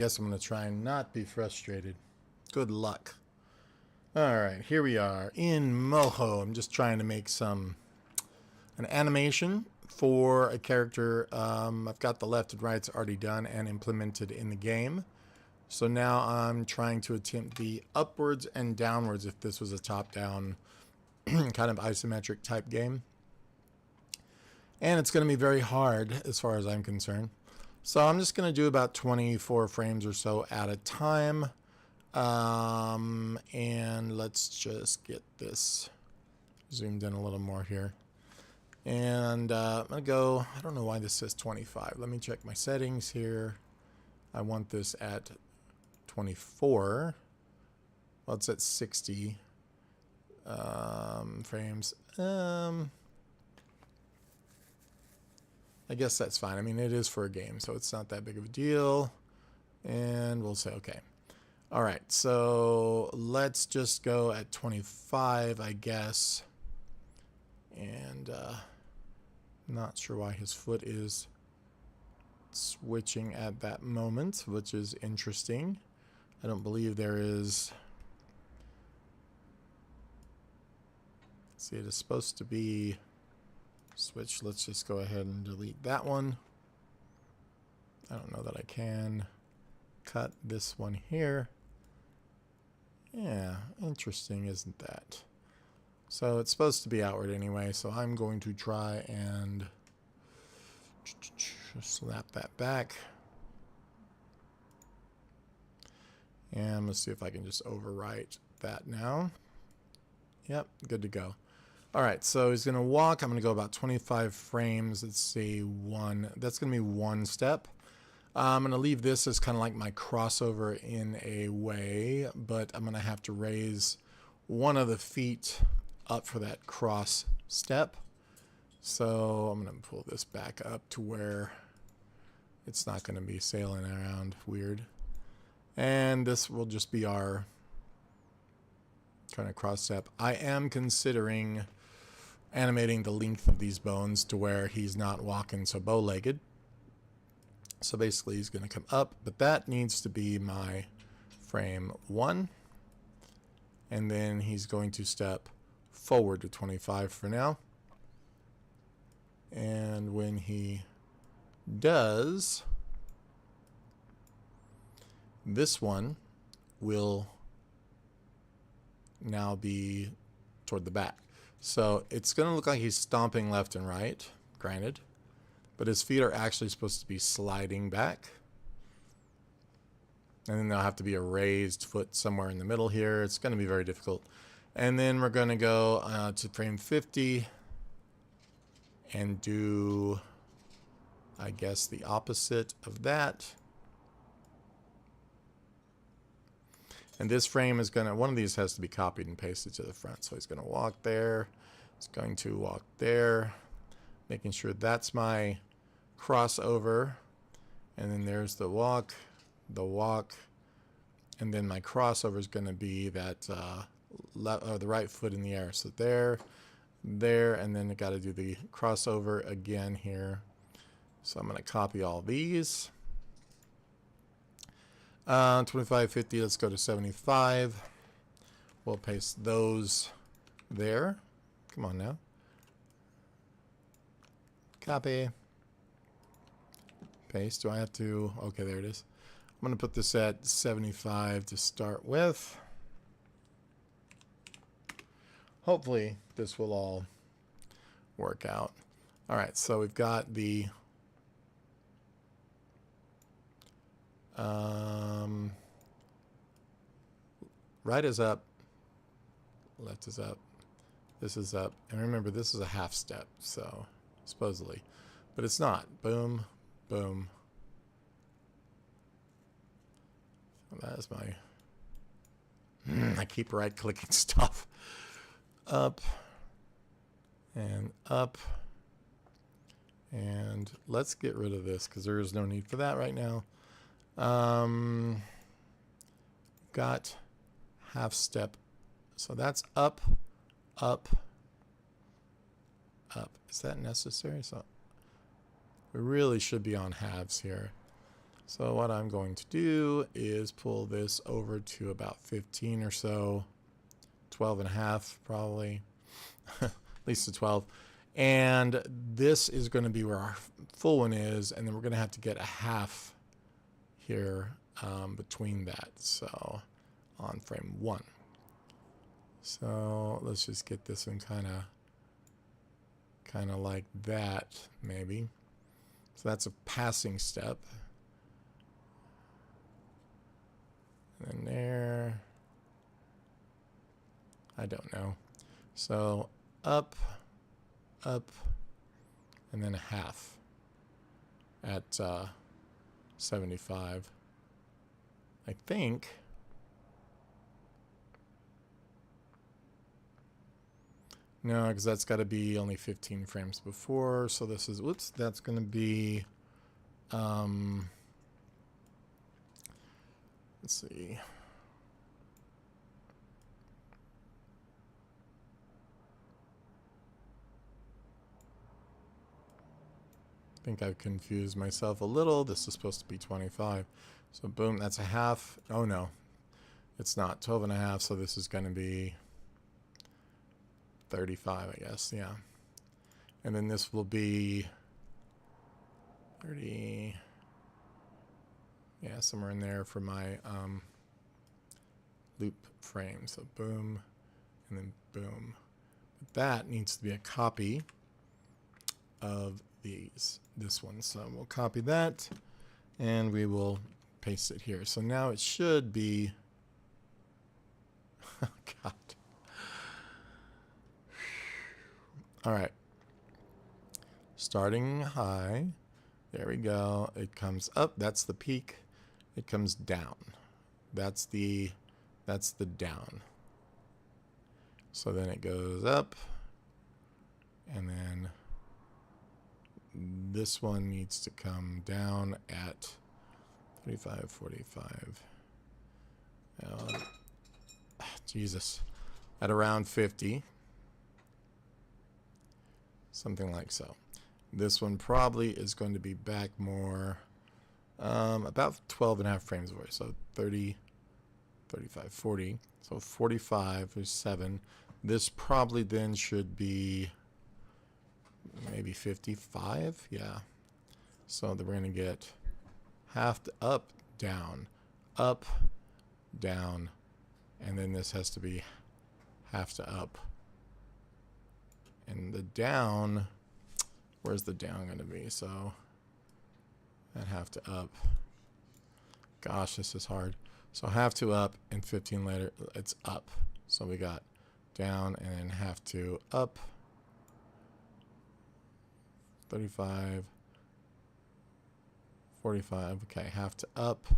Guess I'm going to try and not be frustrated. Good luck. Alright, here we are in Moho. I'm just trying to make an animation for a character. I've got the left and rights already done and implemented in the game. So now I'm trying to attempt the upwards and downwards if this was a top-down kind of isometric type game. And it's going to be very hard as far as I'm concerned. So I'm just going to do about 24 frames or so at a time. And let's just get this zoomed in a little more here. And I'm going to go, I don't know why this says 25. Let me check my settings here. I want this at 24. Well, it's at 60 frames. I guess that's fine. I mean, it is for a game, so it's not that big of a deal. And we'll say okay. All right, so let's just go at 25, I guess. And not sure why his foot is switching at that moment, which is interesting. I don't believe there is... Let's see, it is supposed to be... switch. Let's just go ahead and delete that one. I don't know that I can cut this one here. Yeah, interesting, isn't that? So it's supposed to be outward anyway, so I'm going to try and slap that back. And let's see if I can just overwrite that now. Yep, good to go. All right, so he's going to walk. I'm going to go about 25 frames. Let's see, that's going to be one step. I'm going to leave this as kind of like my crossover in a way, but I'm going to have to raise one of the feet up for that cross step. So I'm going to pull this back up to where it's not going to be sailing around weird. And this will just be our kind of cross step. I am considering animating the length of these bones to where he's not walking so bow-legged. So basically he's going to come up, but that needs to be my frame 1. And then he's going to step forward to 25 for now. And when he does, this one will now be toward the back. So it's going to look like he's stomping left and right, granted, but his feet are actually supposed to be sliding back. And then there'll have to be a raised foot somewhere in the middle here. It's going to be very difficult. And then we're going to go to frame 50 and do, I guess, the opposite of that. And this frame is going to, one of these has to be copied and pasted to the front. So he's going to walk there. He's going to walk there, making sure that's my crossover. And then there's the walk, and then my crossover is going to be that the right foot in the air. So there, and then I got to do the crossover again here. So I'm going to copy all these. 25, 50, let's go to 75. We'll paste those there. Come on now. Copy. Paste. Do I have to? Okay, there it is. I'm going to put this at 75 to start with. Hopefully this will all work out. All right, so we've got the right is up, left is up, this is up, and remember this is a half step, so supposedly, but it's not. Boom, boom. So that is my I keep right clicking stuff. Up and up, and let's get rid of this because there is no need for that right now. Got half step, so that's up, up, up. Is that necessary? So we really should be on halves here. So what I'm going to do is pull this over to about 15 or so, 12 and a half probably, at least to 12. And this is going to be where our full one is, and then we're going to have to get a half here between that, so on frame 1. So let's just get this one kind of like that, maybe. So that's a passing step. And then there, I don't know. So up, up, and then a half at 75. I think. No, because that's got to be only 15 frames before. So this is, whoops, that's going to be, let's see. I think I've confused myself a little. This is supposed to be 25. So boom, that's a half. Oh no, it's not 12 and a half. So this is going to be 35, I guess. Yeah. And then this will be 30. Yeah, somewhere in there for my loop frame. So boom, and then boom. But that needs to be a copy of this one. So we'll copy that, and we will paste it here. So now it should be, oh God. All right. Starting high. There we go. It comes up. That's the peak. It comes down. That's the down. So then it goes up, and then this one needs to come down at 35, 45. Jesus. At around 50. Something like so. This one probably is going to be back more about 12 and a half frames away. So 30, 35, 40. So 45 is 7. This probably then should be maybe 55. Yeah. So then we're going to get half to up, down, and then this has to be half to up. And the down, where's the down going to be? So that half to up. Gosh, this is hard. So half to up, and 15 later, it's up. So we got down and then half to up. 35, 45, okay, half to up.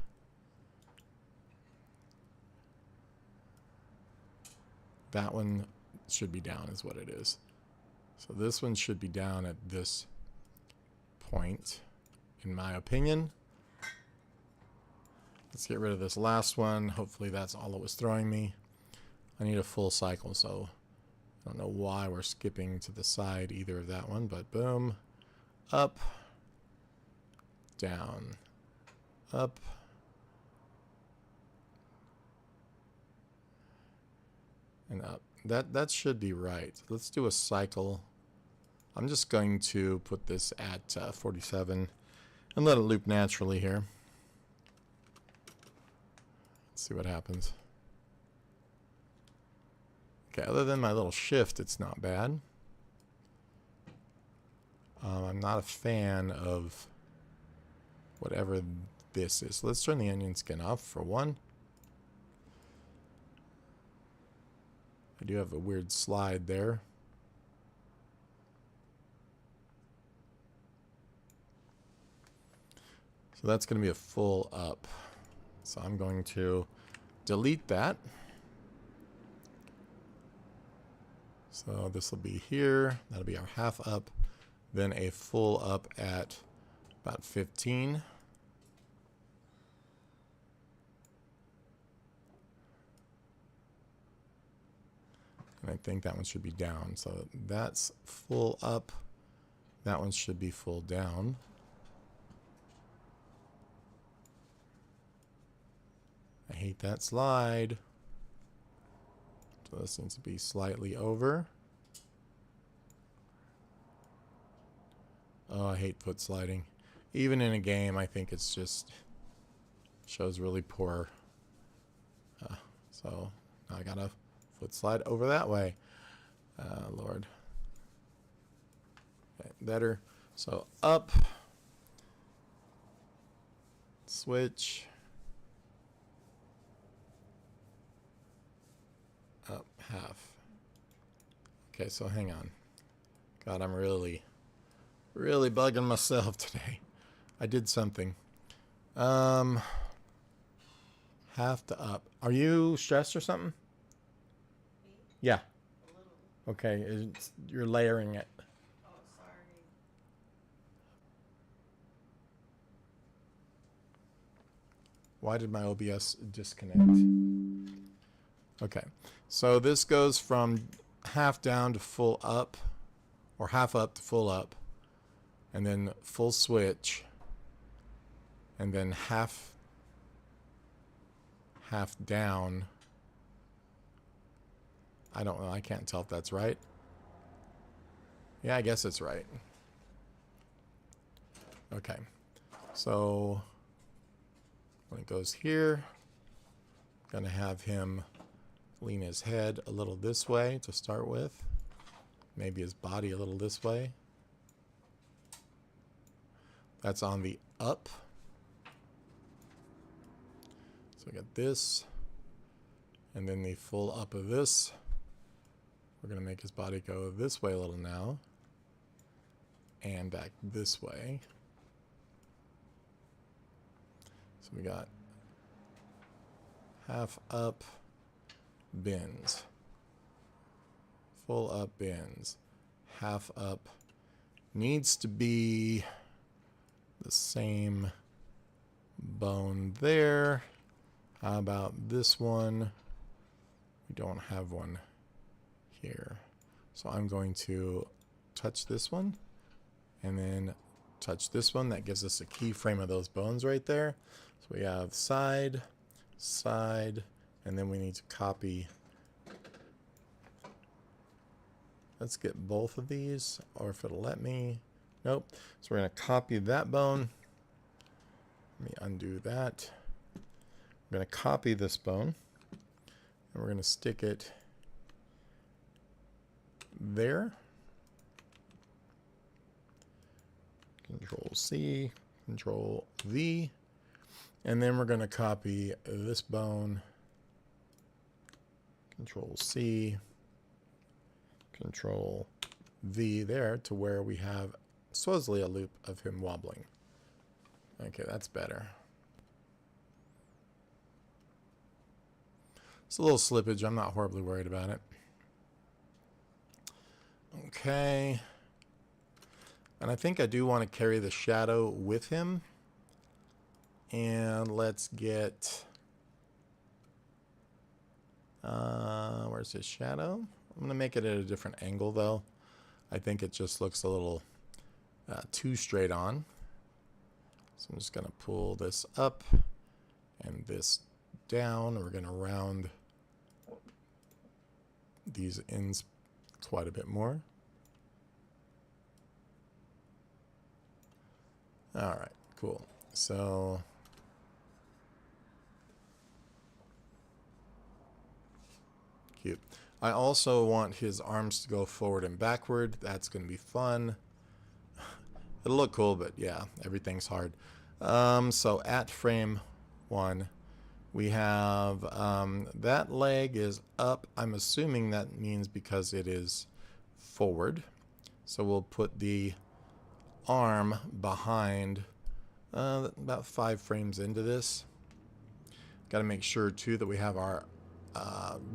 That one should be down is what it is. So this one should be down at this point, in my opinion. Let's get rid of this last one. Hopefully that's all it was throwing me. I need a full cycle, so I don't know why we're skipping to the side either of that one, but boom, up, down, up, and up. That should be right. Let's do a cycle. I'm just going to put this at 47 and let it loop naturally here. Let's see what happens. Okay, other than my little shift, it's not bad. I'm not a fan of whatever this is. Let's turn the onion skin off for one. I do have a weird slide there. So that's going to be a full up. So I'm going to delete that. So this will be here. That'll be our half up. Then a full up at about 15. And I think that one should be down. So that's full up. That one should be full down. hate that slide. So this needs to be slightly over. Oh, I hate foot sliding. Even in a game, I think it's just shows really poor. So now I gotta foot slide over that way. Lord. Okay, better. So up. Switch. Up half. Okay, so hang on. God, I'm really bugging myself today. I did something. Half to up. Are you stressed or something? Me? Yeah. A little. Okay, you're layering it. Oh, sorry. Why did my OBS disconnect? Okay, so this goes from half down to full up, or half up to full up, and then full switch, and then half down. I don't know. I can't tell if that's right. Yeah, I guess it's right. Okay, so when it goes here, I'm gonna have him lean his head a little this way to start with. Maybe his body a little this way. That's on the up. So we got this, and then the full up of this. We're going to make his body go this way a little now, and back this way. So we got half up, bends. Full up, bends. Half up needs to be the same bone there. How about this one? We don't have one here. So I'm going to touch this one and then touch this one. That gives us a keyframe of those bones right there. So we have side, side, and then we need to copy. Let's get both of these, or if it'll let me. Nope. So we're going to copy that bone. Let me undo that. We're going to copy this bone, and we're going to stick it there. Control C, Control V, and then we're going to copy this bone. Control C, Control V there to where we have supposedly a loop of him wobbling. Okay, that's better. It's a little slippage. I'm not horribly worried about it. Okay. And I think I do want to carry the shadow with him. And let's get... where's his shadow? I'm going to make it at a different angle, though. I think it just looks a little too straight on. So I'm just going to pull this up and this down. We're going to round these ends quite a bit more. All right, cool. So cute. I also want his arms to go forward and backward. That's going to be fun. It'll look cool, but yeah, everything's hard. So at frame 1, we have that leg is up. I'm assuming that means because it is forward. So we'll put the arm behind about 5 frames into this. Got to make sure too that we have our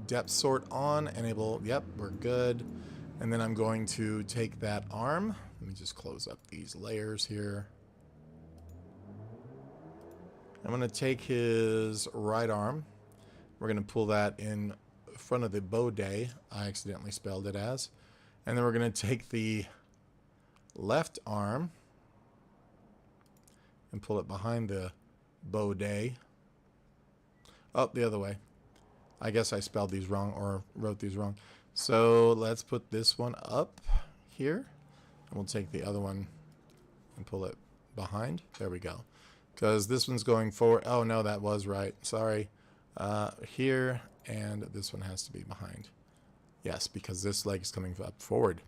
depth sort on. Enable, yep, we're good. And then I'm going to take that arm. Let me just close up these layers here. I'm going to take his right arm. We're going to pull that in front of the bode. I accidentally spelled it as. And then we're going to take the left arm and pull it behind the bode. Oh, the other way. I guess I spelled these wrong or wrote these wrong. So let's put this one up here. And we'll take the other one and pull it behind. There we go. Because this one's going forward. Oh, no, that was right. Sorry. Here, and this one has to be behind. Yes, because this leg is coming up forward.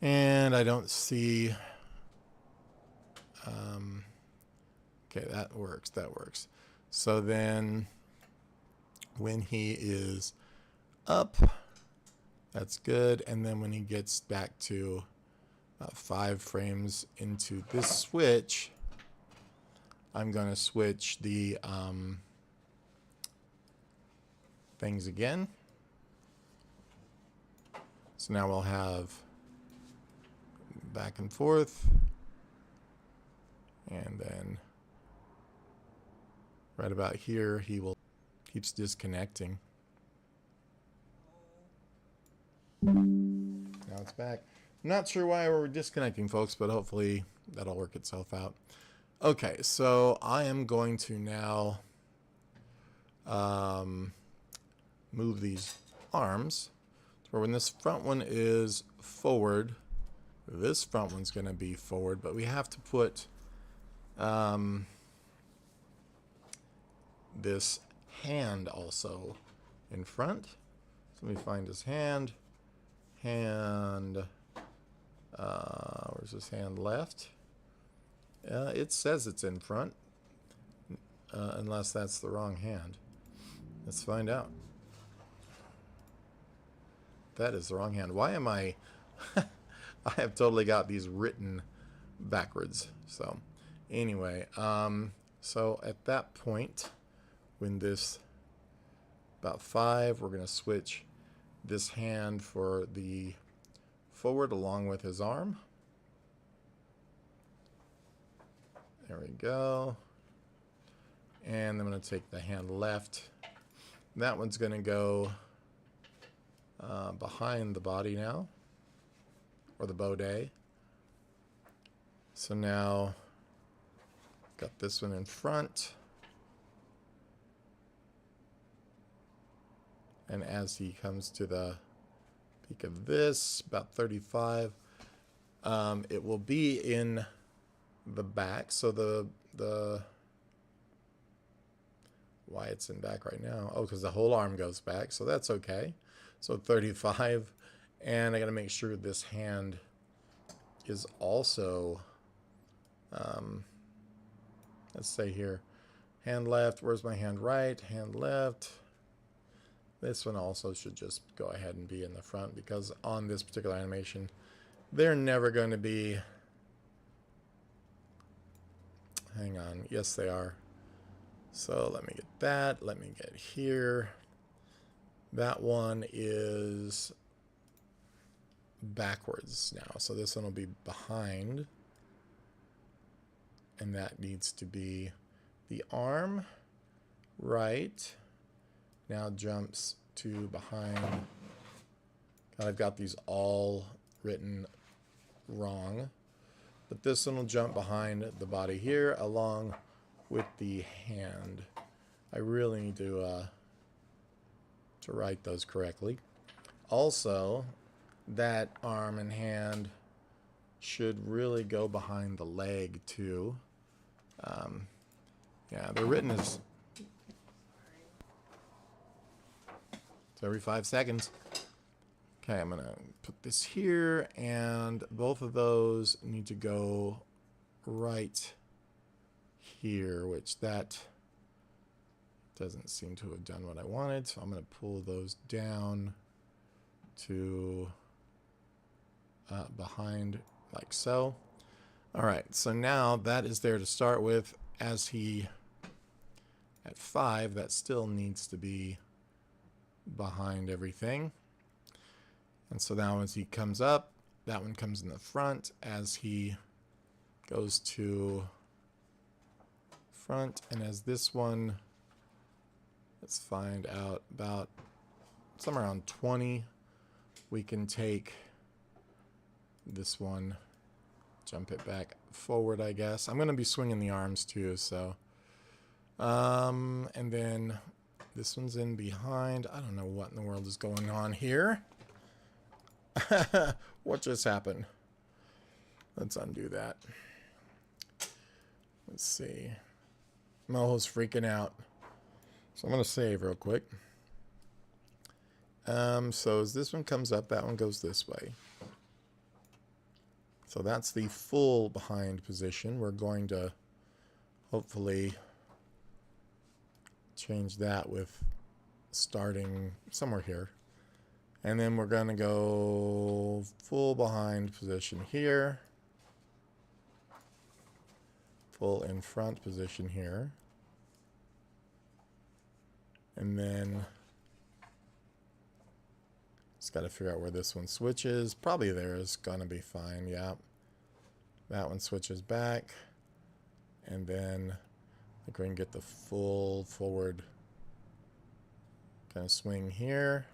And I don't see... okay, that works. That works. So then when he is up, that's good. And then when he gets back to 5 frames into this switch, I'm going to switch the things again. So now we'll have back and forth. And then right about here, he will keeps disconnecting. Now it's back. I'm not sure why we're disconnecting, folks, but hopefully that'll work itself out. Okay, so I am going to now move these arms to where when this front one is forward, this front one's going to be forward, but we have to put this hand also in front. So let me find his hand. Where's his hand left? It says it's in front, unless that's the wrong hand. Let's find out. That is the wrong hand. Why am I... I have totally got these written backwards. So anyway, so at that point, when this about 5, we're going to switch this hand for the forward along with his arm. There we go. And I'm going to take the hand left. That one's going to go behind the body now, or the bode. So now, got this one in front. And as he comes to the peak of this, about 35, it will be in the back. So the why it's in back right now? Oh, because the whole arm goes back, so that's okay. So 35, and I got to make sure this hand is also, let's say here, hand left. Where's my hand right? Hand left. This one also should just go ahead and be in the front, because on this particular animation, they're never going to be... Hang on. Yes, they are. So let me get that. Let me get here. That one is backwards now. So this one will be behind. And that needs to be the arm. Right. Now jumps to behind. God, I've got these all written wrong. But this one will jump behind the body here along with the hand. I really need to write those correctly. Also, that arm and hand should really go behind the leg too. Yeah, they're written as... So every 5 seconds. Okay, I'm going to put this here, and both of those need to go right here, which that doesn't seem to have done what I wanted. So I'm going to pull those down to behind like so. All right, so now that is there to start with. As he, at 5, that still needs to be behind everything. And so now as he comes up, that one comes in the front. As he goes to front, and as this one, let's find out about somewhere around 20, we can take this one, jump it back forward, I guess. I'm going to be swinging the arms too, so And then this one's in behind. I don't know what in the world is going on here. What just happened? Let's undo that. Let's see. Moho's freaking out. So I'm going to save real quick. So as this one comes up, that one goes this way. So that's the full behind position. We're going to hopefully change that with starting somewhere here. And then we're going to go full behind position here. Full in front position here. And then just got to figure out where this one switches. Probably there is going to be fine. Yeah. That one switches back. And then I think we can get the full forward kind of swing here.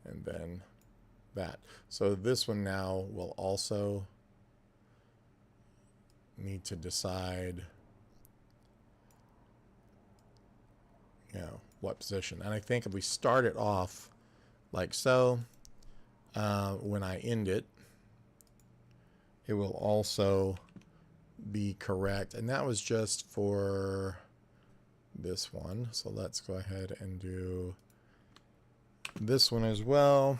And then that. So this one now will also need to decide, you know, what position. And I think if we start it off like so, when I end it, it will also be correct. And that was just for this one. So let's go ahead and do this one as well,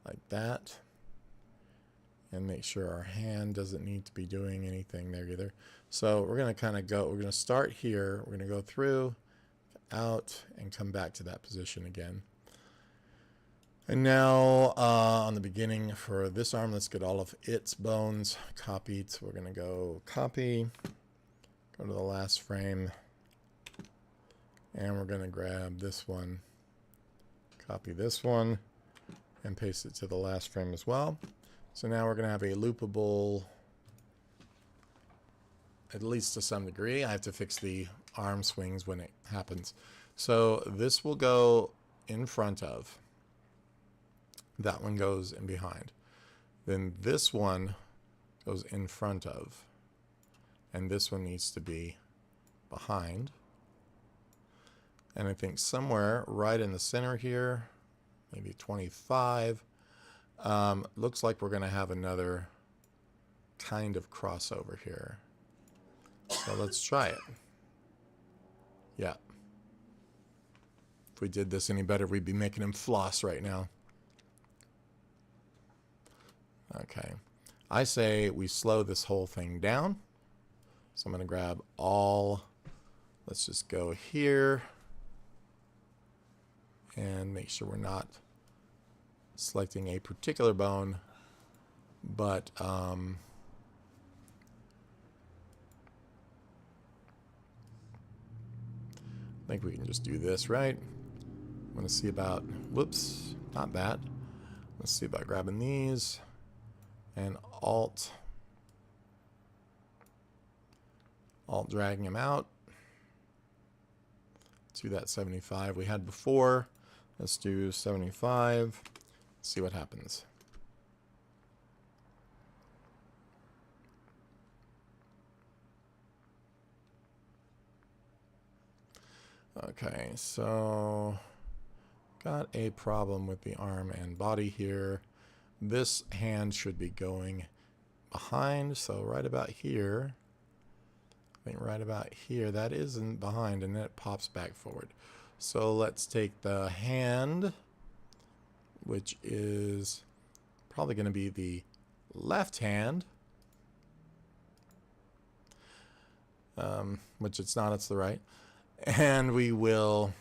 like that. And make sure our hand doesn't need to be doing anything there either. So we're going to kind of go, we're going to start here. We're going to go through, out, and come back to that position again. And now on the beginning for this arm, let's get all of its bones copied. So we're going to go copy, go to the last frame, and we're going to grab this one, copy this one, and paste it to the last frame as well. So now we're going to have a loopable, at least to some degree. I have to fix the arm swings when it happens. So this will go in front of. That one goes in behind. Then this one goes in front of. And this one needs to be behind. And I think somewhere right in the center here, maybe 25, looks like we're going to have another kind of crossover here. So let's try it. Yeah. If we did this any better, we'd be making him floss right now. Okay. I say we slow this whole thing down. So I'm going to grab all, let's just go here and make sure we're not selecting a particular bone, but I think we can just do this, right? I'm going to see about, whoops, not that. Let's see about grabbing these and alt dragging them out to that 75 we had before. Let's do 75. See what happens. Okay, so got a problem with the arm and body here. This hand should be going behind, so right about here. I think right about here, that isn't behind, and then it pops back forward. So let's take the hand, which is probably going to be the left hand, which it's not, it's the right. And we will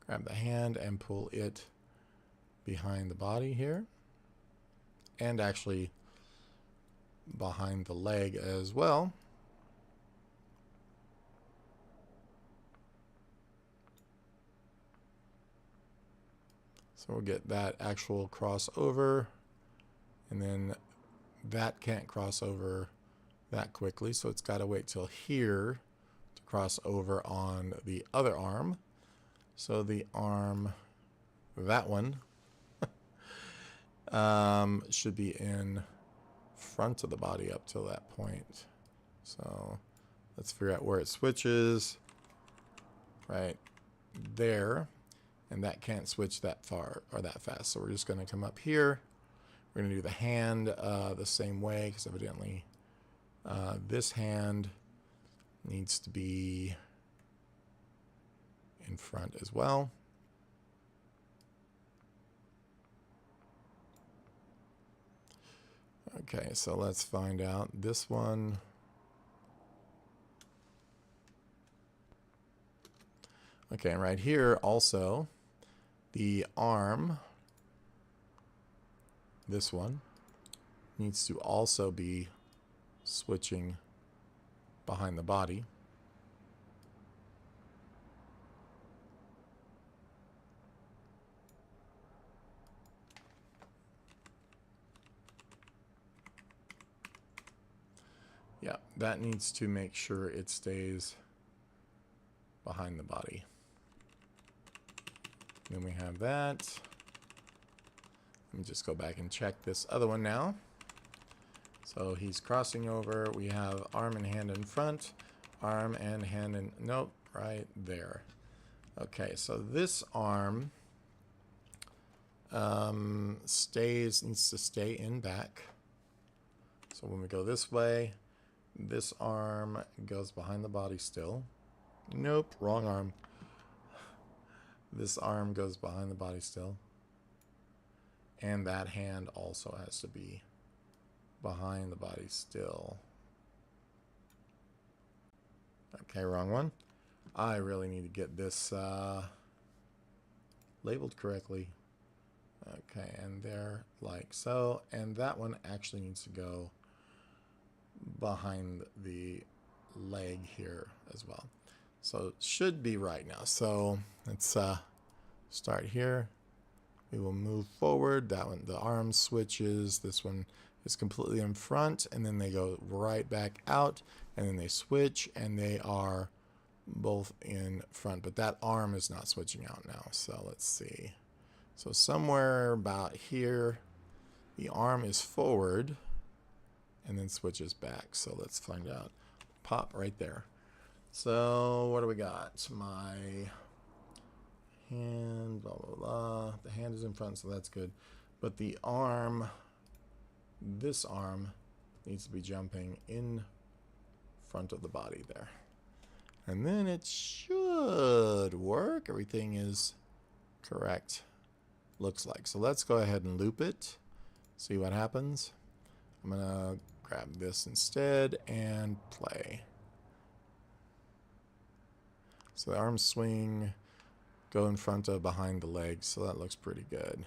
grab the hand and pull it behind the body here, and actually behind the leg as well. So we'll get that actual crossover, and then that can't cross over that quickly, so it's got to wait till here to cross over on the other arm. So the arm, that one, should be in front of the body up till that point. So Let's figure out where it switches. Right there. And that can't switch that far or that fast. So we're just going to come up here. We're going to do the hand the same way, because evidently this hand needs to be in front as well. Okay, so let's find out this one. Okay, and right here also, the arm, this one, needs to also be switching behind the body. Yeah, that needs to make sure it stays behind the body. Then we have that. Let me just go back and check this other one now. So he's crossing over. We have arm and hand in front, arm and hand in, nope, right there. Okay, so this arm needs to stay in back. So when we go this way, this arm goes behind the body still. Nope, wrong arm. This arm goes behind the body still. And that hand also has to be behind the body still. Okay, wrong one. I really need to get this labeled correctly. Okay, and there, like so. And that one actually needs to go behind the leg here as well. So it should be right now. So let's start here. We will move forward. That one, the arm switches. This one is completely in front, and then they go right back out, and then they switch, and they are both in front. But that arm is not switching out now. So let's see. So somewhere about here, the arm is forward and then switches back. So let's find out. Pop right there. So what do we got? My hand, blah, blah, blah. The hand is in front, so that's good. But the arm, this arm, needs to be jumping in front of the body there. And then it should work. Everything is correct, looks like. So let's go ahead and loop it, see what happens. I'm going to grab this instead and play. So the arms swing, go in front of behind the legs, so that looks pretty good.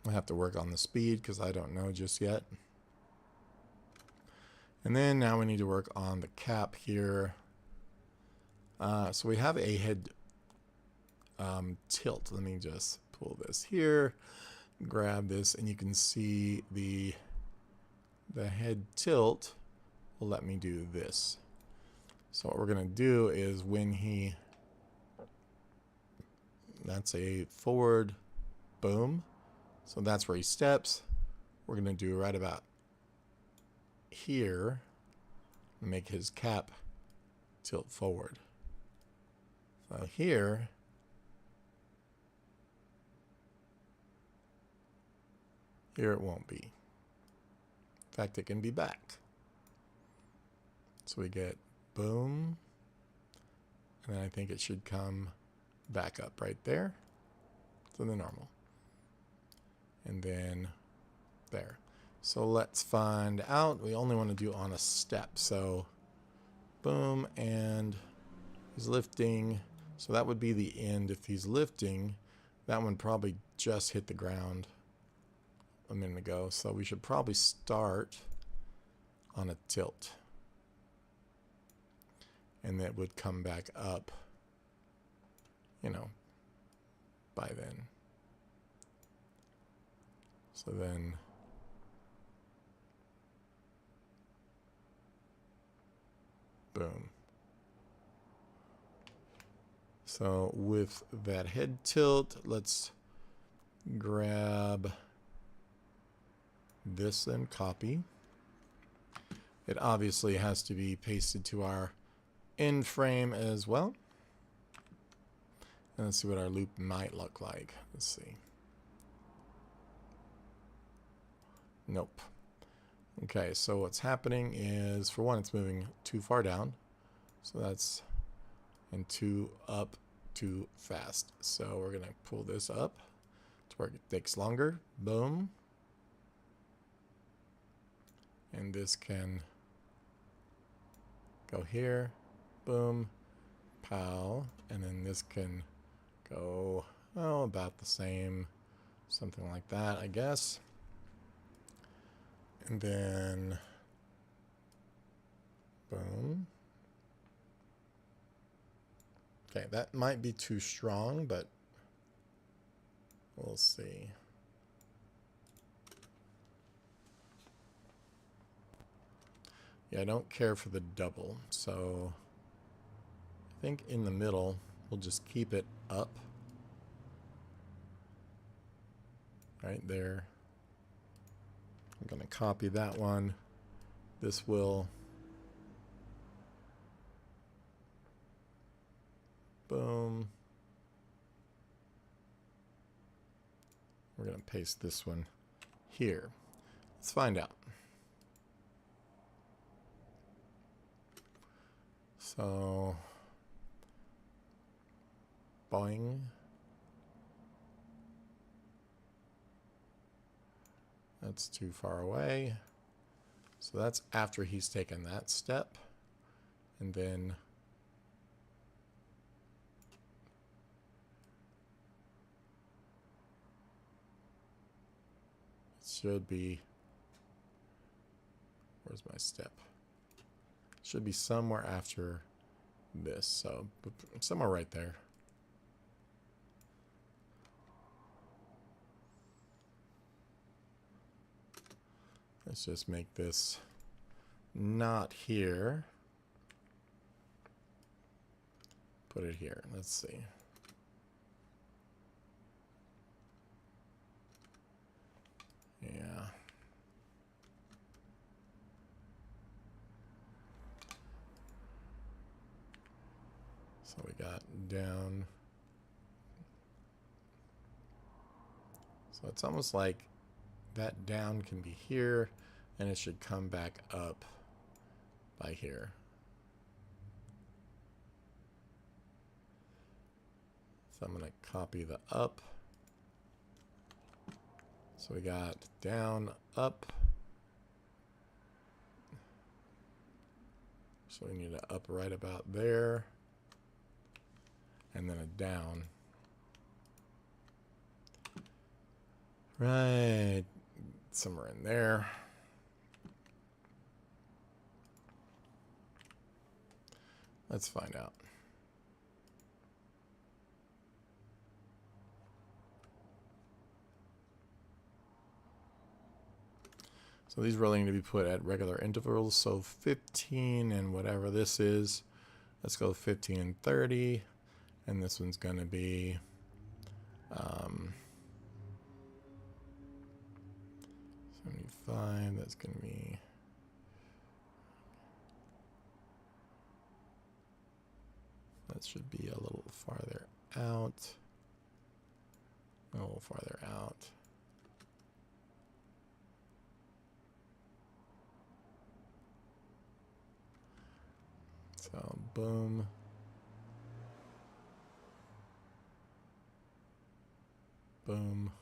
I have to work on the speed because I don't know just yet. And then now we need to work on the cap here. So we have a head tilt. Let me just pull this here, grab this, and you can see the head tilt will let me do this. So what we're going to do is when he, that's a forward boom. So that's where he steps. We're going to do right about here, make his cap tilt forward. So here, it won't be. In fact, it can be back. So we get boom, and then I think it should come back up right there to the normal. And then there. So let's find out. We only want to do on a step. So boom, and he's lifting. So that would be the end. If he's lifting, that one probably just hit the ground a minute ago. So we should probably start on a tilt. And that would come back up, you know, by then. So then boom. So with that head tilt, let's grab this then copy. It obviously has to be pasted to our end frame as well. And let's see what our loop might look like. Let's see. Nope. Okay, so what's happening is, for one, it's moving too far down. So that's, and too up too fast. So we're going to pull this up to where it takes longer. Boom. And this can go here. Boom. Pow. And then this can go, oh, about the same. Something like that, I guess. And then, boom. Okay, that might be too strong, but we'll see. Yeah, I don't care for the double, so I think in the middle, we'll just keep it up. Right there. I'm going to copy that one. This will, boom. We're going to paste this one here. Let's find out. So, boing. That's too far away. So that's after he's taken that step. And then it should be, where's my step? Should be somewhere after this. So somewhere right there. Let's just make this not here. Put it here. Let's see. Yeah. So we got down. So it's almost like that down can be here, and it should come back up by here. So I'm going to copy the up. So we got down, up. So we need an up right about there. And then a down. Right somewhere in there. Let's find out. So these really need to be put at regular intervals. So 15 and whatever this is. Let's go 15 and 30. And this one's going to be 75. That's going to be that should be a little farther out. A little farther out. So boom. Boom.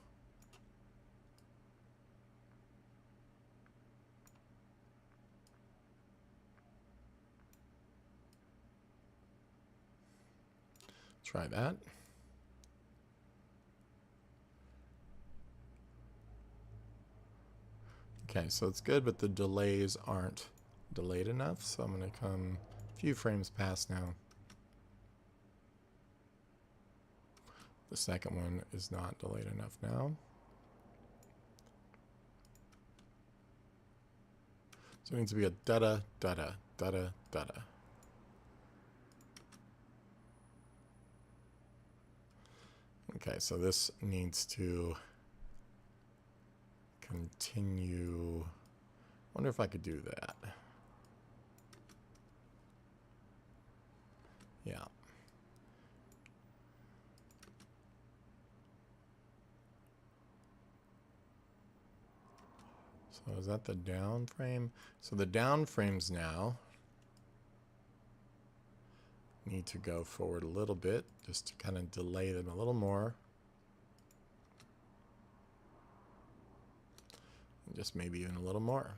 Try that. Okay, so it's good, but the delays aren't delayed enough. So I'm going to come a few frames past now. The second one is not delayed enough now. So it needs to be a da-da, da-da, da-da, da-da. Okay, so this needs to continue. Wonder if I could do that. Yeah. So is that the down frame? So the down frames now need to go forward a little bit just to kind of delay them a little more. And just maybe even a little more.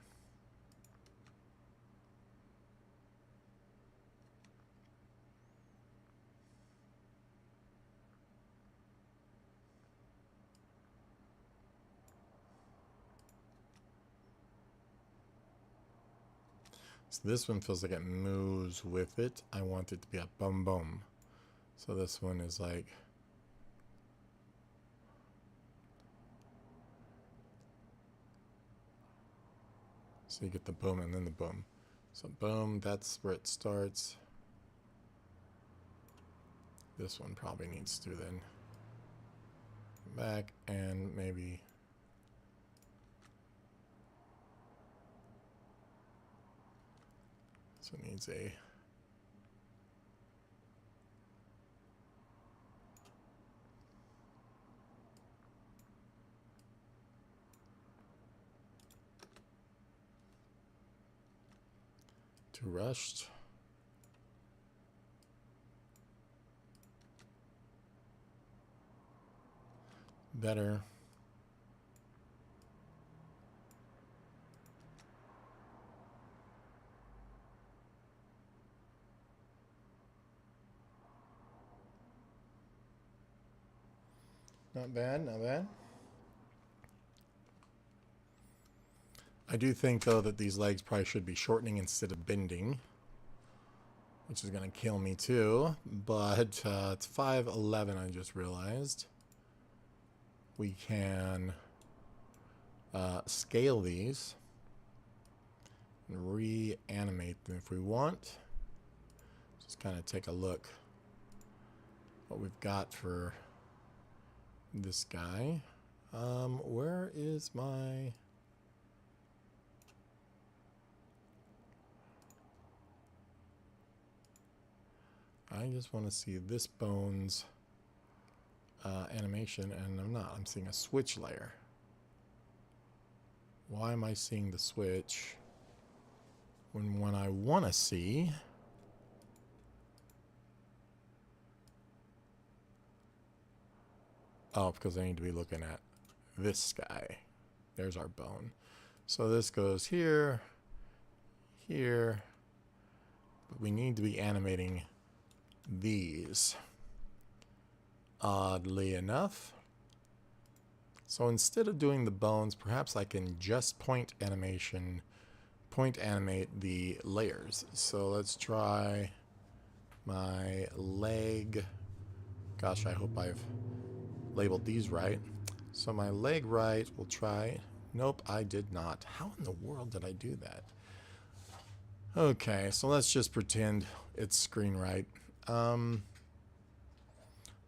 So this one feels like it moves with it. I want it to be a boom boom. So this one is like, so you get the boom and then the boom. So boom, that's where it starts. This one probably needs to then back and maybe so it needs a too rushed. Better. Not bad, not bad. I do think, though, that these legs probably should be shortening instead of bending, which is going to kill me, too. But it's 5'11", I just realized. We can scale these and reanimate them if we want. Just kind of take a look what we've got for this guy. Where is my... I just want to see this bones animation, and I'm not. I'm seeing a switch layer. Why am I seeing the switch when I want to see... Oh, because I need to be looking at this guy. There's our bone. So this goes here, here, but we need to be animating these, oddly enough. So instead of doing the bones, perhaps I can just point animate the layers. So let's try my leg. Gosh, I hope I've labeled these right. So my leg right, we'll try. Nope, I did not. How in the world did I do that? Okay, so let's just pretend it's screen right.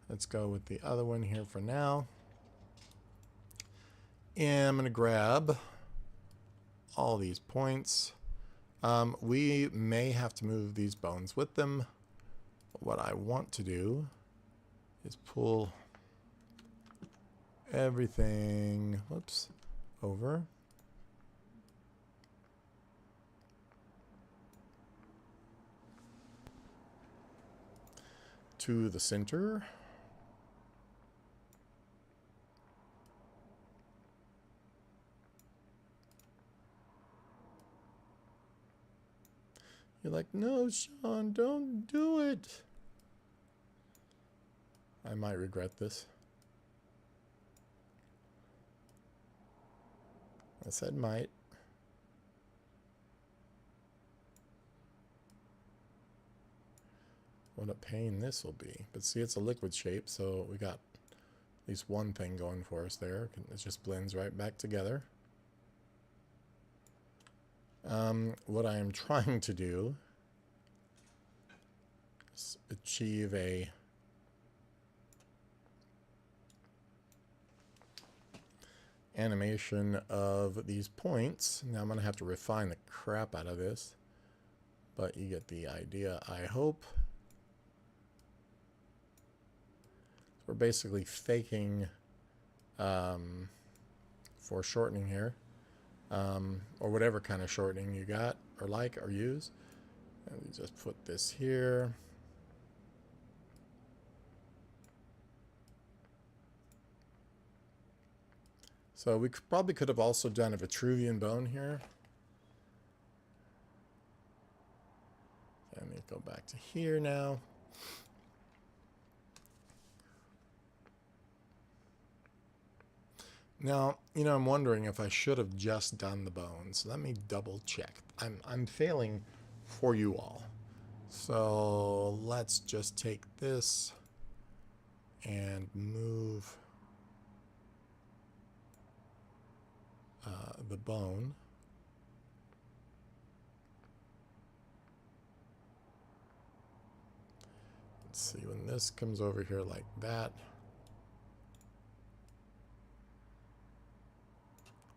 Let's go with the other one here for now. And I'm going to grab all these points. We may have to move these bones with them. But what I want to do is pull everything, whoops, over. To the center. You're like, no, Sean, don't do it. I might regret this. I said might. What a pain this will be. But see, it's a liquid shape, so we got at least one thing going for us there. It just blends right back together. What I am trying to do is achieve a animation of these points. Now I'm going to have to refine the crap out of this, but you get the idea, I hope. We're basically faking foreshortening here, or whatever kind of shortening you got or like or use. And we just put this here. So we probably could have also done a Vitruvian bone here. Let me go back to here now. Now, you know, I'm wondering if I should have just done the bones. Let me double check. I'm failing for you all. So let's just take this and move the bone. Let's see, when this comes over here like that,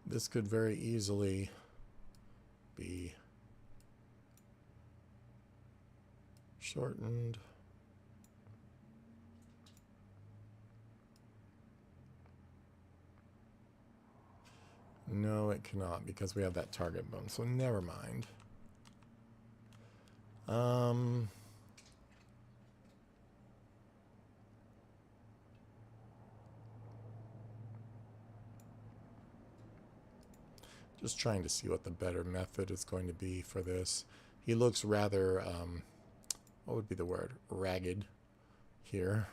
this could very easily be shortened. No, it cannot, because we have that target bone, so never mind. Just trying to see what the better method is going to be for this. He looks rather, what would be the word? Ragged here.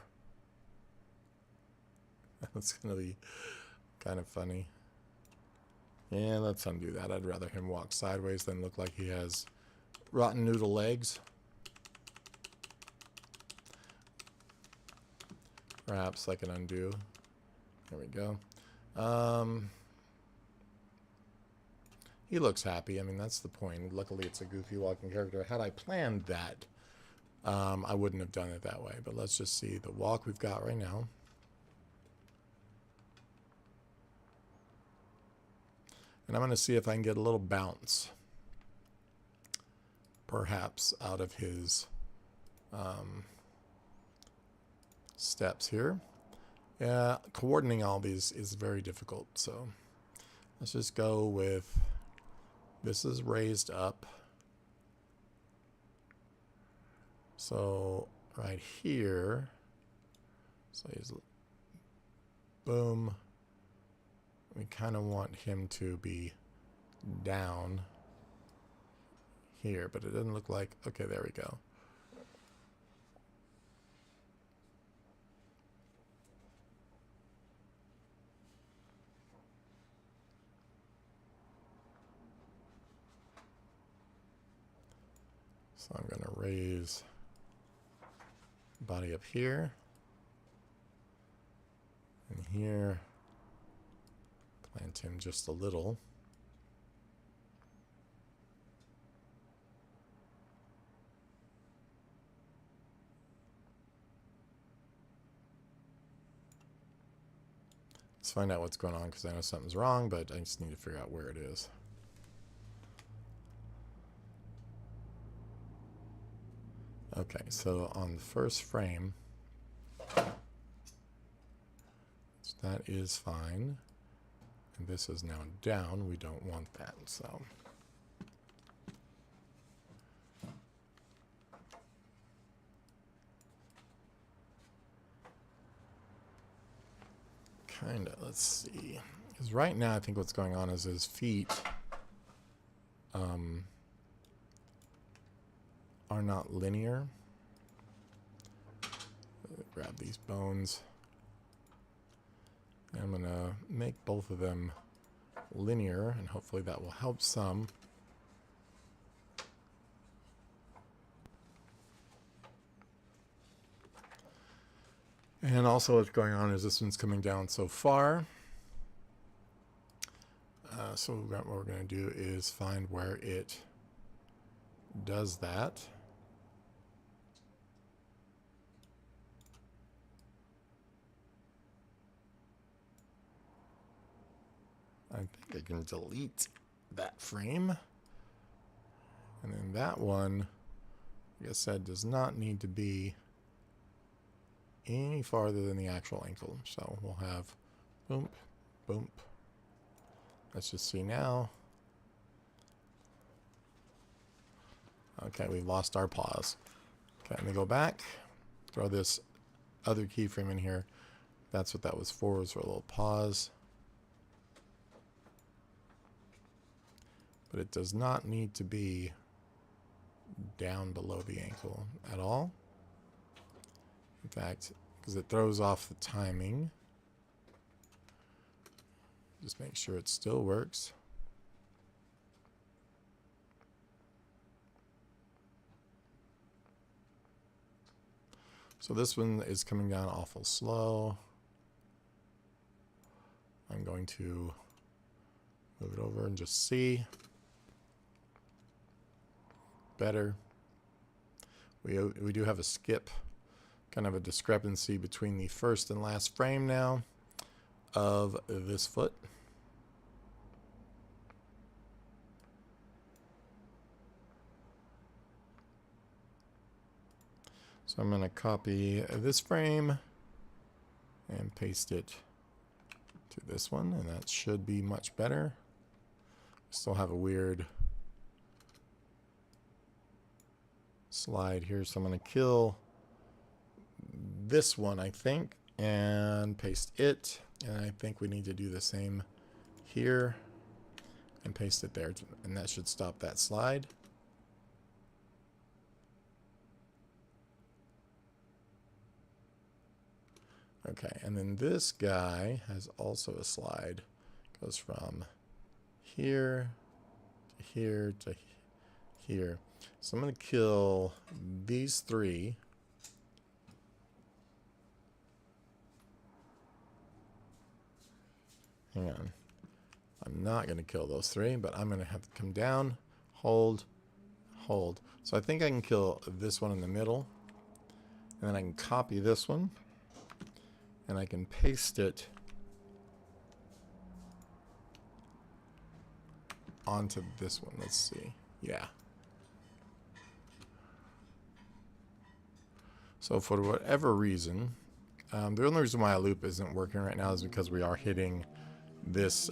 That's going to be kind of funny. Yeah, let's undo that. I'd rather him walk sideways than look like he has rotten noodle legs. Perhaps I can undo. There we go. He looks happy. I mean, that's the point. Luckily, it's a goofy walking character. Had I planned that, I wouldn't have done it that way. But let's just see the walk we've got right now. And I'm going to see if I can get a little bounce, perhaps, out of his steps here. Yeah, coordinating all these is very difficult. So let's just go with, this is raised up. So right here, so he's, boom. We kind of want him to be down here, but it doesn't look like, okay, there we go. So I'm going to raise body up here and here. Plant him just a little. Let's find out what's going on, because I know something's wrong, but I just need to figure out where it is. Okay, so on the first frame, that is fine. And this is now down. We don't want that, so. Kinda, let's see. Because right now I think what's going on is his feet are not linear. Grab these bones. I'm going to make both of them linear, and hopefully that will help some. And also what's going on is this one's coming down so far. So what we're going to do is find where it does that. I think I can delete that frame. And then that one, like I said, does not need to be any farther than the actual ankle. So we'll have boom, boom. Let's just see now. Okay, we've lost our pause. Okay, let me go back. Throw this other keyframe in here. That's what that was for, was for a little pause. But it does not need to be down below the ankle at all. In fact, because it throws off the timing. Just make sure it still works. So this one is coming down awful slow. I'm going to move it over and just see. Better. We do have a skip, kind of a discrepancy between the first and last frame now of this foot. So I'm going to copy this frame and paste it to this one, and that should be much better. Still have a weird slide here, so I'm going to kill this one, I think, and paste it. And I think we need to do the same here and paste it there, and that should stop that slide. Okay, and then this guy has also a slide. Goes from here to here to here. So I'm going to kill these three. Hang on. I'm not going to kill those three, but I'm going to have to come down, hold, hold. So I think I can kill this one in the middle. And then I can copy this one. And I can paste it onto this one. Let's see. Yeah. So for whatever reason, the only reason why a loop isn't working right now is because we are hitting this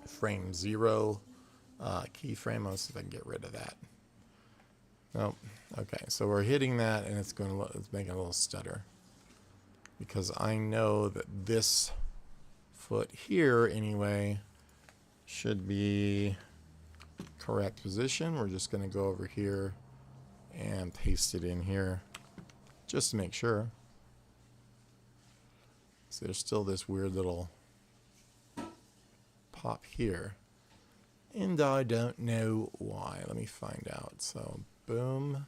frame 0 keyframe. Let's see if I can get rid of that. Nope. Okay, so we're hitting that, and it's making a little stutter. Because I know that this foot here, anyway, should be correct position. We're just going to go over here and paste it in here just to make sure. So there's still this weird little pop here. And I don't know why. Let me find out. So, boom.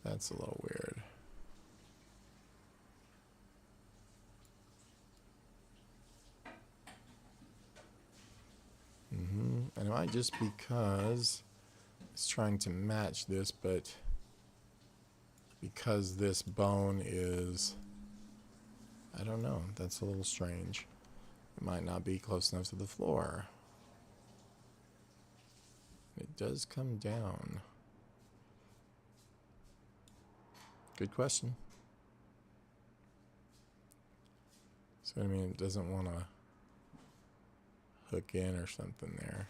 That's a little weird. And it might just because it's trying to match this, but because this bone is, I don't know, that's a little strange. It might not be close enough to the floor. It does come down. Good question. So I mean, it doesn't want to hook in or something there.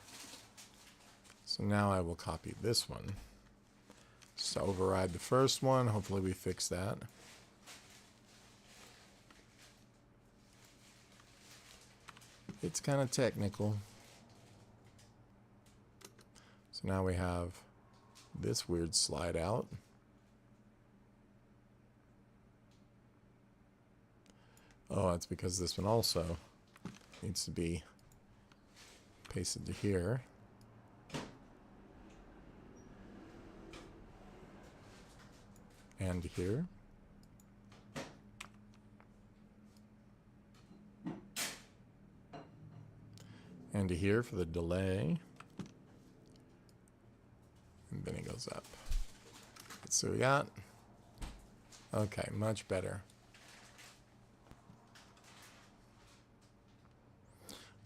So now I will copy this one. Just to override the first one. Hopefully we fix that. It's kind of technical. So now we have this weird slide out. Oh, that's because this one also needs to be pasted to here. And here. And to here for the delay. And then it goes up. So we got. Okay, much better.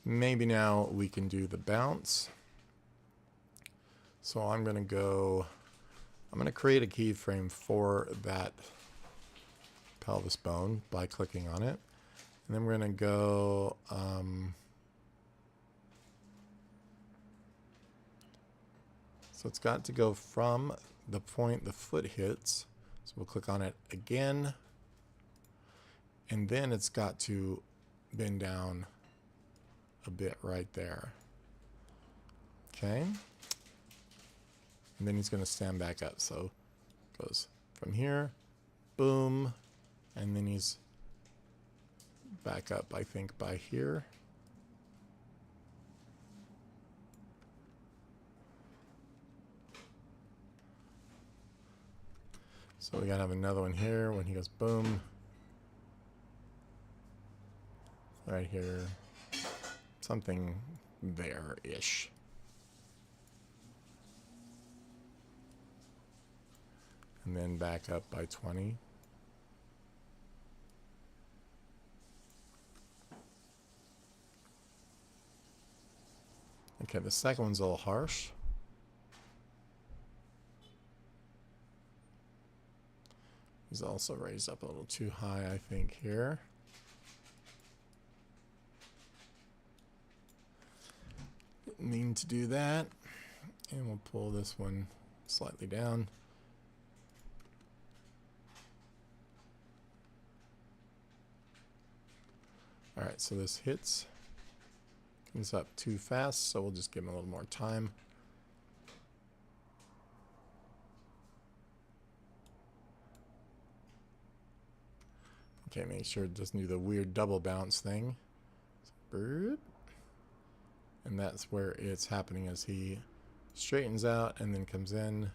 Maybe now we can do the bounce. So I'm going to create a keyframe for that pelvis bone by clicking on it. And then we're going to go, so it's got to go from the point the foot hits. So we'll click on it again. And then it's got to bend down a bit right there. Okay. And then he's going to stand back up. So it goes from here, boom, and then he's back up, I think, by here. So we got to have another one here when he goes boom. Right here. Something there-ish. And then back up by 20. Okay, the second one's a little harsh. He's also raised up a little too high, I think, here. Didn't mean to do that. And we'll pull this one slightly down. Alright, so this hits. Comes up too fast, so we'll just give him a little more time. Okay, make sure it doesn't do the weird double bounce thing. And that's where it's happening as he straightens out and then comes in.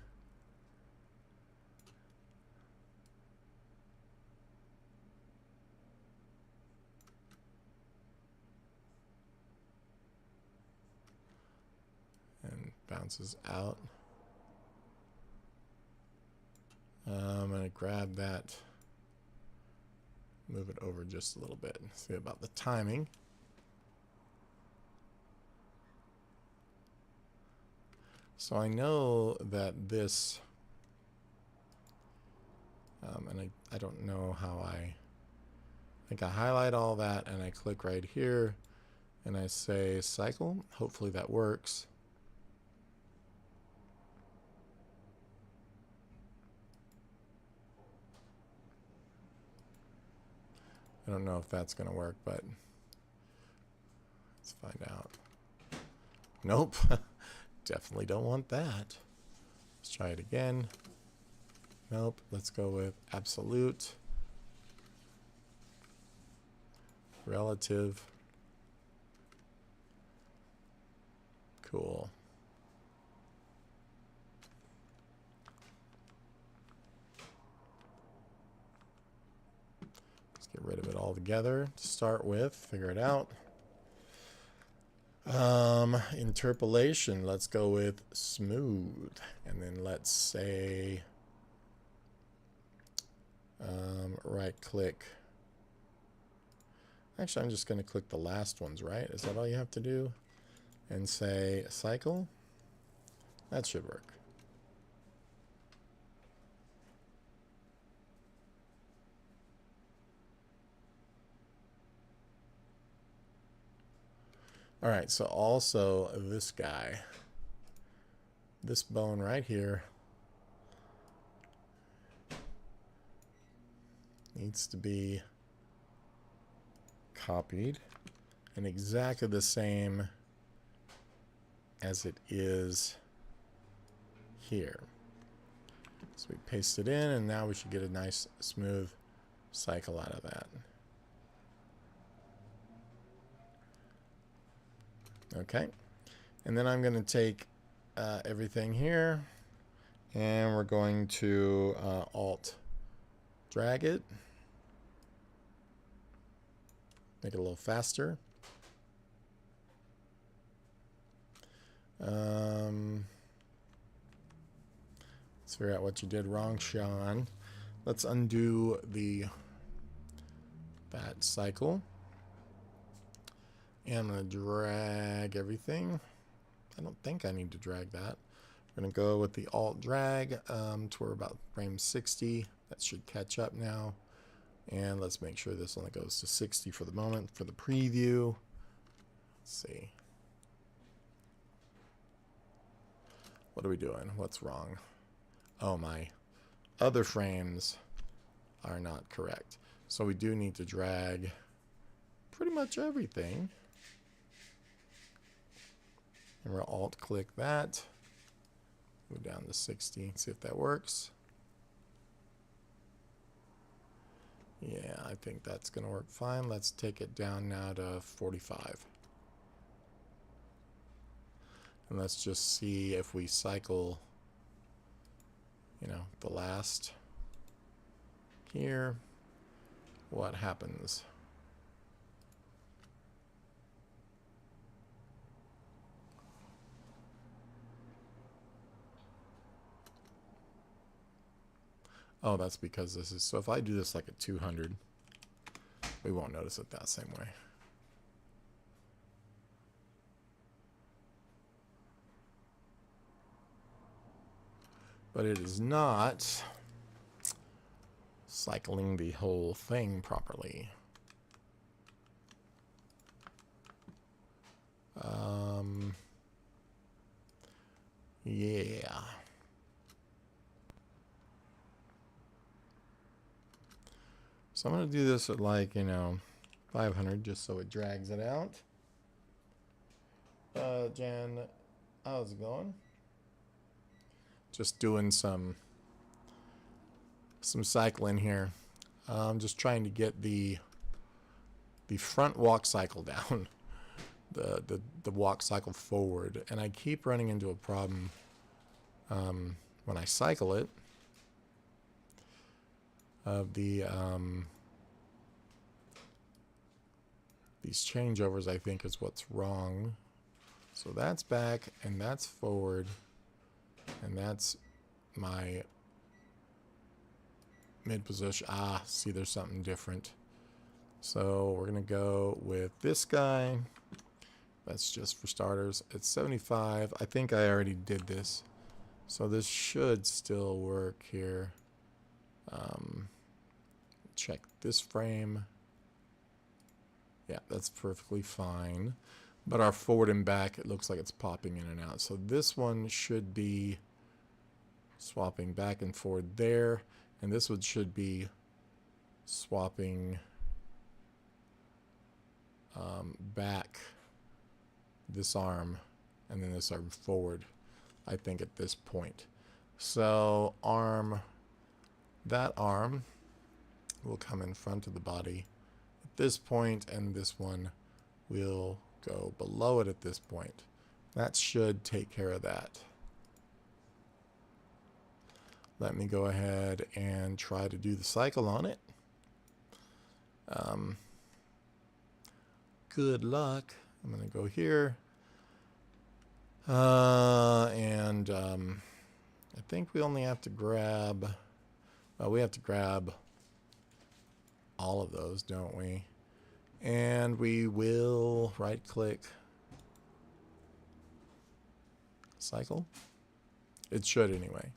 And bounces out. I'm going to grab that, move it over just a little bit, see about the timing. So I know that this, and I don't know how I think I highlight all that and I click right here and I say cycle. Hopefully that works. I don't know if that's going to work, but let's find out. Nope. Definitely don't want that. Let's try it again. Nope. Let's go with absolute, relative. Cool. Let's get rid of it all together to start with. Figure it out. Interpolation, let's go with smooth, and then let's say right click. Actually, I'm just going to click the last ones, right? Is that all you have to do? And say cycle. That should work. All right, so also this guy, this bone right here needs to be copied and exactly the same as it is here. So we paste it in and now we should get a nice smooth cycle out of that. Okay, and then I'm going to take everything here and we're going to alt drag it, make it a little faster. Let's figure out what you did wrong, Sean. Let's undo that cycle. And I'm going to drag everything. I don't think I need to drag that. We're going to go with the alt drag to where about frame 60. That should catch up now. And let's make sure this only goes to 60 for the moment for the preview. Let's see. What are we doing? What's wrong? Oh, my other frames are not correct. So we do need to drag pretty much everything. And we'll alt click that. Go down to 60, see if that works. Yeah, I think that's going to work fine. Let's take it down now to 45. And let's just see if we cycle, you know, the last here, what happens. Oh, that's because this is, so if I do this like a 200, we won't notice it that same way. But it is not cycling the whole thing properly. Yeah. So I'm going to do this at like, you know, 500 just so it drags it out. Jan, how's it going? Just doing some cycling here. I'm just trying to get the front walk cycle down. the walk cycle forward, and I keep running into a problem when I cycle it of the these changeovers. I think is what's wrong. So that's back and that's forward, and that's my mid position. Ah, see, there's something different. So we're gonna go with this guy. That's just for starters. It's 75. I think I already did this. So this should still work here. Check this frame. Yeah, that's perfectly fine. But our forward and back, it looks like it's popping in and out. So this one should be swapping back and forward there. And this one should be swapping back this arm and then this arm forward, I think, at this point. So that arm will come in front of the body at this point, and this one will go below it at this point. That should take care of that. Let me go ahead and try to do the cycle on it. Good luck. I'm going to go here. And I think we only have to grab... we have to grab all of those, don't we? And we will right-click. Cycle? It should anyway.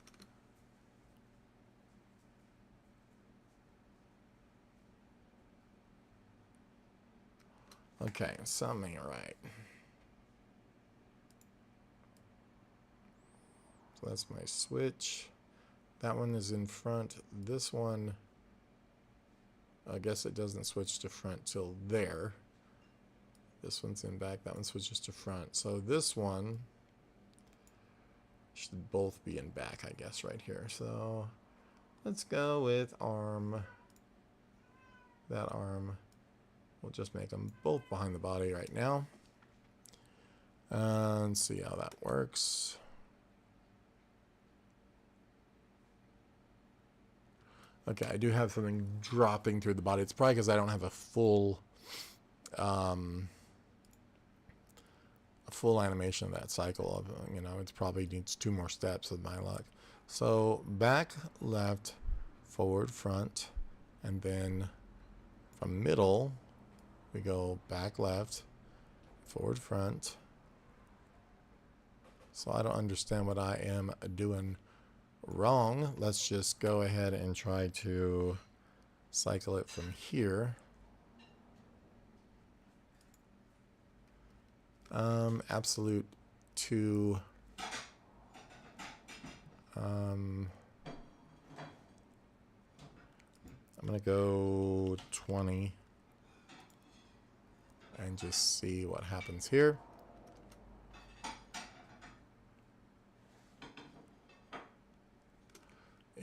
Okay, something right. So that's my switch. That one is in front. This one, I guess it doesn't switch to front till there. This one's in back. That one switches to front. So this one should both be in back, I guess, right here. So let's go with arm. That arm. We'll just make them both behind the body right now. And see how that works. Okay, I do have something dropping through the body. It's probably because I don't have a full animation of that cycle. Of, you know, it probably needs 2 more steps with my luck. So back, left, forward, front, and then from middle, we go back, left, forward front. So I don't understand what I am doing wrong. Let's just go ahead and try to cycle it from here. Absolute to I'm gonna go 20 and just see what happens here.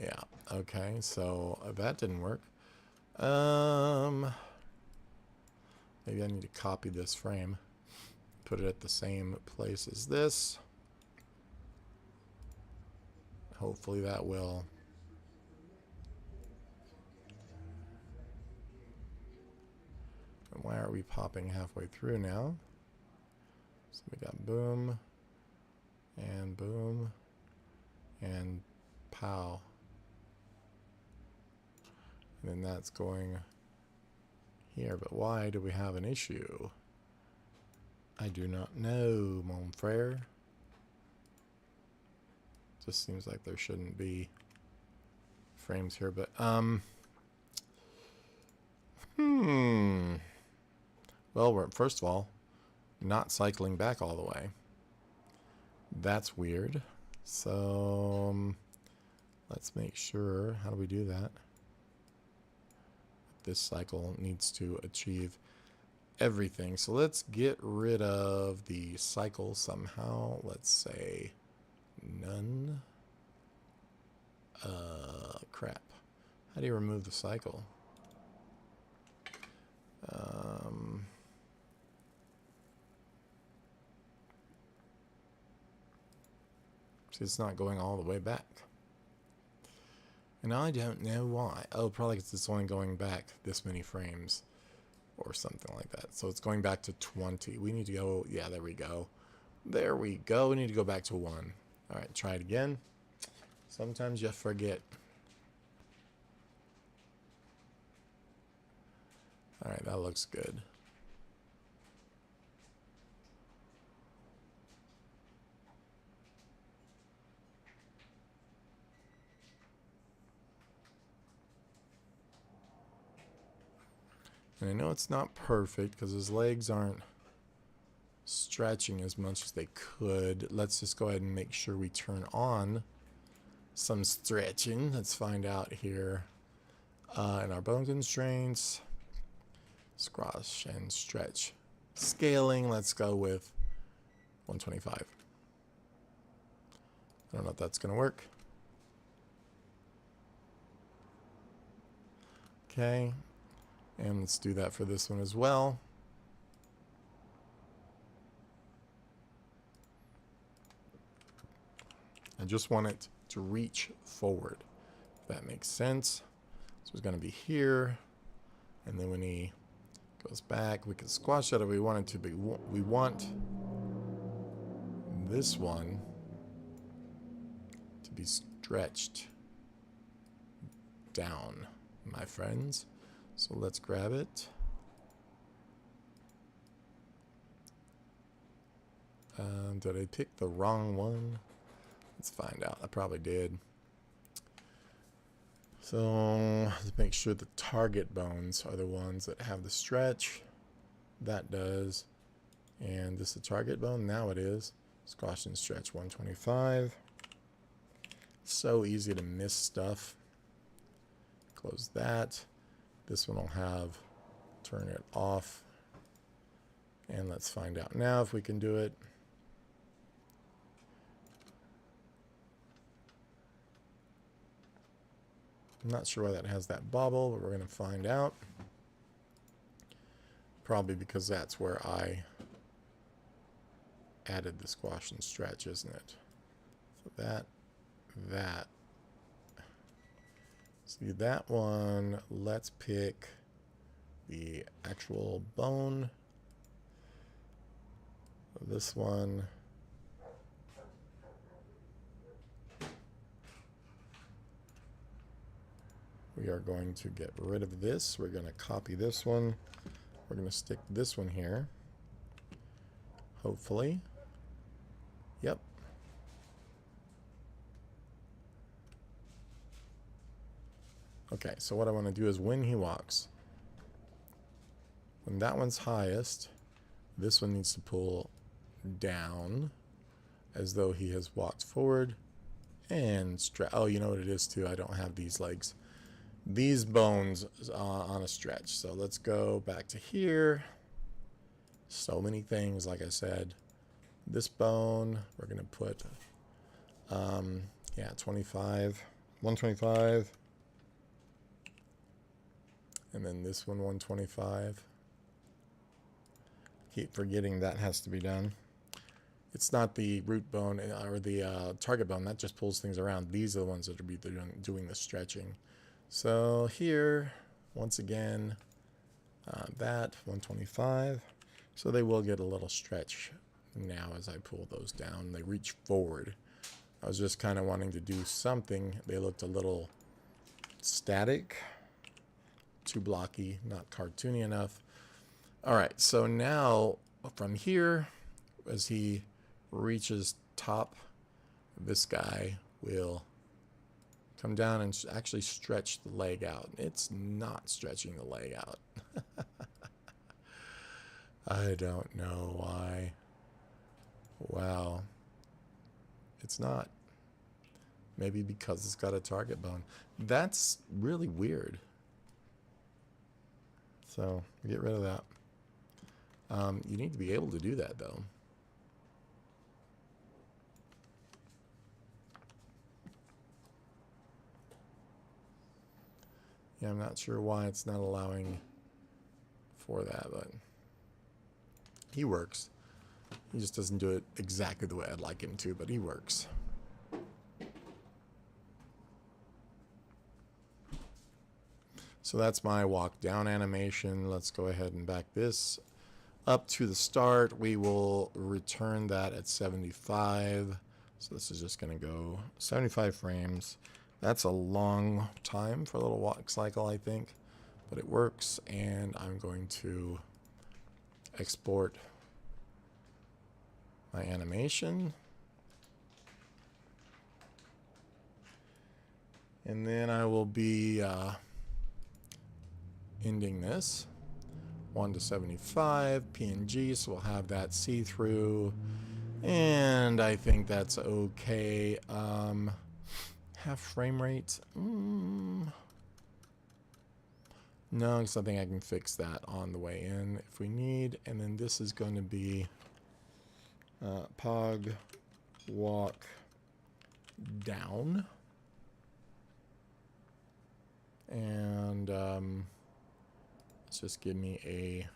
Yeah, okay, so that didn't work. Maybe I need to copy this frame, put it at the same place as this. Hopefully that will. And why are we popping halfway through now? So we got boom, and pow. And then that's going here. But why do we have an issue? I do not know, mon frere. Just seems like there shouldn't be frames here, but well, we're first of all not cycling back all the way. That's weird. So let's make sure. How do we do that? This cycle needs to achieve everything. So let's get rid of the cycle somehow. Let's say none. Crap. How do you remove the cycle? See, it's not going all the way back. And I don't know why. Oh, probably because it's only going back this many frames or something like that. So it's going back to 20. We need to go, yeah, there we go. There we go. We need to go back to 1. All right, try it again. Sometimes you forget. All right, that looks good. And I know it's not perfect because his legs aren't stretching as much as they could. Let's just go ahead and make sure we turn on some stretching. Let's find out here in our bone constraints. Squash and stretch. Scaling, let's go with 125. I don't know if that's going to work. Okay. And let's do that for this one as well. I just want it to reach forward, if that makes sense. So it's going to be here. And then when he goes back, we can squash that if we want it to be. We want this one to be stretched down, my friends. So let's grab it. Did I pick the wrong one? Let's find out. I probably did. So let's make sure the target bones are the ones that have the stretch. That does. And this is the target bone. Now it is. Squash and stretch 125. So easy to miss stuff. Close that. This one will have turn it off. And let's find out now if we can do it. I'm not sure why that has that bobble, but we're going to find out. Probably because that's where I added the squash and stretch, isn't it? So that. See that one, let's pick the actual bone. This one. We are going to get rid of this. We're going to copy this one. We're going to stick this one here. Hopefully. Yep. Okay, so what I want to do is when he walks, when that one's highest, this one needs to pull down as though he has walked forward and stretch. Oh, you know what it is too? I don't have these legs. These bones on a stretch. So let's go back to here. So many things, like I said. This bone, we're going to put, yeah, 25, 125. And then this one, 125. Keep forgetting that has to be done. It's not the root bone or the target bone. That just pulls things around. These are the ones that will be doing the stretching. So here, once again, that 125. So they will get a little stretch now as I pull those down. They reach forward. I was just kind of wanting to do something. They looked a little static, too blocky, not cartoony enough. All right, so now from here, as he reaches top, this guy will come down and actually stretch the leg out. It's not stretching the leg out. I don't know why. Wow. It's not. Maybe because it's got a target bone. That's really weird. So get rid of that. You need to be able to do that though. Yeah, I'm not sure why it's not allowing for that, but he works. He just doesn't do it exactly the way I'd like him to, but he works. So that's my walk down animation. Let's go ahead and back this up to the start. We will return that at 75. So this is just going to go 75 frames. That's a long time for a little walk cycle, I think, but it works. And I'm going to export my animation. And then I will be ending this 1 to 75 PNG, so we'll have that see-through, and I think that's okay. Half frame rate, no, because I think I can fix that on the way in if we need. And then this is going to be pog walk down, and let's just give me a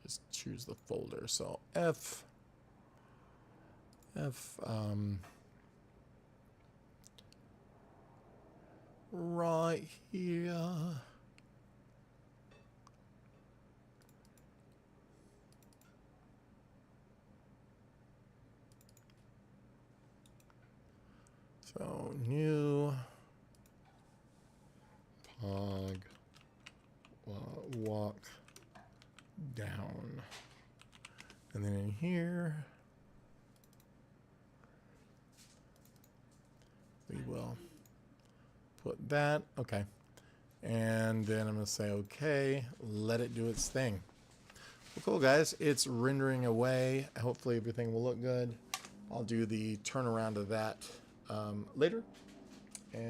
just choose the folder. So F right here. So new pog walk down, and then in here we will put that. Okay, and then I'm gonna say okay, let it do its thing. Well, cool guys, it's rendering away. Hopefully everything will look good. I'll do the turnaround of that later. And